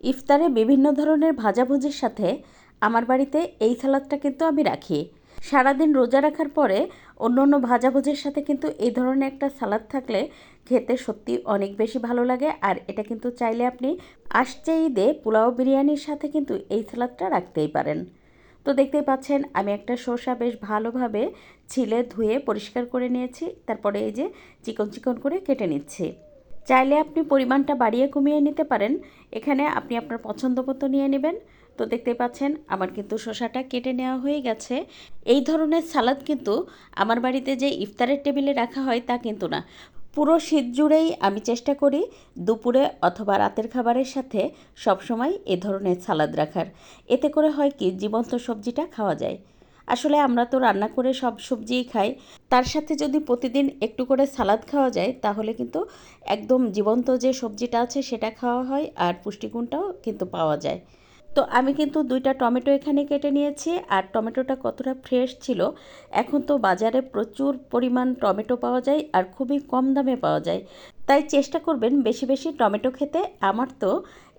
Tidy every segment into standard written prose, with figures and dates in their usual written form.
ইফতারে বিভিন্ন ধরনের ভাজাভুজির সাথে আমার বাড়িতে এই সালাদটা কিন্তু আমি রাখি। সারাদিন রোজা রাখার পরে অন্য অন্য ভাজাভুজির সাথে কিন্তু এই ধরনের একটা সালাদ থাকলে খেতে সত্যি অনেক বেশি ভালো লাগে। আর এটা কিন্তু চাইলে আপনি আসছে ঈদে পোলাও বিরিয়ানির সাথে কিন্তু এই সালাদটা রাখতেই পারেন। তো দেখতেই পাচ্ছেন আমি একটা শসা বেশ ভালোভাবে ছিলে ধুয়ে পরিষ্কার করে নিয়েছি। তারপরে এই যে চিকন চিকন করে কেটে নিচ্ছি। চাইলে আপনি পরিমাণটা বাড়িয়ে কমিয়ে নিতে পারেন। এখানে আপনি আপনার পছন্দ মতো নিয়ে নেবেন। তো দেখতেই পাচ্ছেন আমার কিন্তু শসাটা কেটে নেওয়া হয়ে গেছে। এই ধরনের সালাদ কিন্তু আমার বাড়িতে যে ইফতারের টেবিলে রাখা হয় তা কিন্তু না। পুরো শীত জুড়েই আমি চেষ্টা করি দুপুরে অথবা রাতের খাবারের সাথে সবসময় এ ধরনের সালাদ রাখার। এতে করে হয় কি জীবন্ত সবজিটা খাওয়া যায়। আসলে আমরা তো রান্না করে সব সবজিই খাই, তার সাথে যদি প্রতিদিন একটু করে সালাদ খাওয়া যায় তাহলে কিন্তু একদম জীবন্ত যে সবজিটা আছে সেটা খাওয়া হয় আর পুষ্টিগুণটাও কিন্তু পাওয়া যায়। তো আমি কিন্তু 2টা টমেটো এখানে কেটে নিয়েছি। আর টমেটোটা কতটা ফ্রেশ ছিল, এখন তো বাজারে প্রচুর পরিমাণ টমেটো পাওয়া যায় আর খুবই কম দামে পাওয়া যায়। তাই চেষ্টা করবেন বেশি বেশি টমেটো খেতে। আমার তো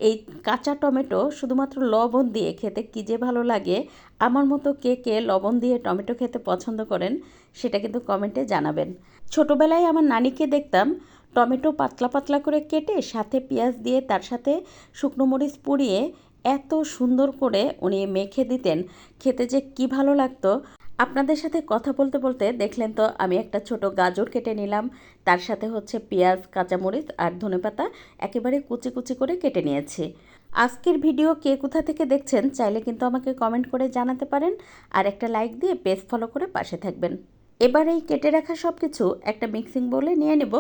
এই কাঁচা টমেটো শুধুমাত্র লবণ দিয়ে খেতে কী যে ভালো লাগে। আমার মতো কে কে লবণ দিয়ে টমেটো খেতে পছন্দ করেন সেটা কিন্তু কমেন্টে জানাবেন। ছোটোবেলায় আমার নানিকে দেখতাম টমেটো পাতলা পাতলা করে কেটে সাথে পেঁয়াজ দিয়ে তার সাথে শুকনো মরিচ পুড়িয়ে এত সুন্দর করে উনি মেখে দিতেন, খেতে যে কী ভালো লাগতো। আপনাদের সাথে কথা বলতে বলতে দেখলেন তো আমি একটা ছোট গাজর কেটে নিলাম, তার সাথে হচ্ছে পেঁয়াজ, কাঁচামরিচ আর ধনেপাতা একেবারে কুচি কুচি করে কেটে নিয়েছি। আজকের ভিডিও কে কোথা থেকে দেখছেন চাইলে কিন্তু আমাকে কমেন্ট করে জানাতে পারেন। আর একটা লাইক দিয়ে পেজ ফলো করে পাশে থাকবেন। এবার এই কেটে রাখা সব কিছু একটা মিক্সিং বোলে নিয়ে নেব।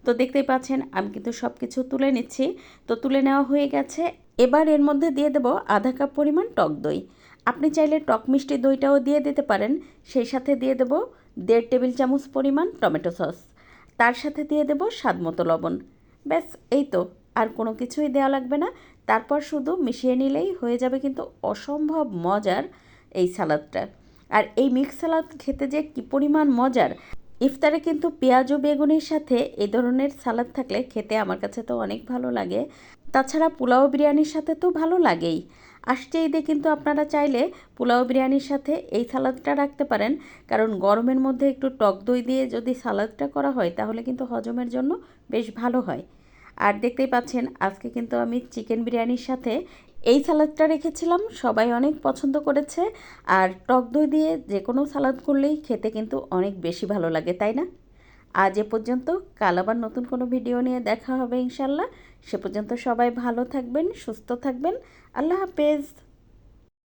তো দেখতেই পাচ্ছেন আমি কিন্তু সব কিছু তুলে নিচ্ছি। তো তুলে নেওয়া হয়ে গেছে। এবার এর মধ্যে দিয়ে দেব আধা কাপ পরিমাণ টক দই। আপনি চাইলে টক মিষ্টি দইটাও দিয়ে দিতে পারেন। সেই সাথে দিয়ে দেব 1.5 টেবিল চামচ পরিমাণ টমেটো সস। তার সাথে দিয়ে দেব স্বাদ মতো লবণ। ব্যাস, এই তো, আর কোনো কিছুই দেওয়া লাগবে না। তারপর শুধু মিশিয়ে নিলেই হয়ে যাবে কিন্তু অসম্ভব মজার এই সালাদটা। আর এই মিক্স সালাদ খেতে যে কী পরিমাণ মজার! ইফতারে কিন্তু পেঁয়াজ ও বেগুনের সাথে এই ধরনের সালাদ থাকলে খেতে আমার কাছে তো অনেক ভালো লাগে। তাছাড়া পোলাও বিরিয়ানির সাথে তো ভালো লাগেই। আসছে ঈদে কিন্তু আপনারা চাইলে পোলাও বিরিয়ানির সাথে এই সালাদটা রাখতে পারেন। কারণ গরমের মধ্যে একটু টক দই দিয়ে যদি সালাদটা করা হয় তাহলে কিন্তু হজমের জন্য বেশ ভালো হয়। আর দেখতেই পাচ্ছেন আজকে কিন্তু আমি চিকেন বিরিয়ানির সাথে এই সালাদটা রেখেছিলাম, সবাই অনেক পছন্দ করেছে। আর টক দই দিয়ে যে কোনো সালাদ করলেই খেতে কিন্তু অনেক বেশি ভালো লাগে, তাই না? আজ এ পর্যন্ত, কাল আবার নতুন কোনো ভিডিও নিয়ে দেখা হবে ইনশাল্লাহ। সে পর্যন্ত সবাই ভালো থাকবেন, সুস্থ থাকবেন। আল্লাহ হাফেজ।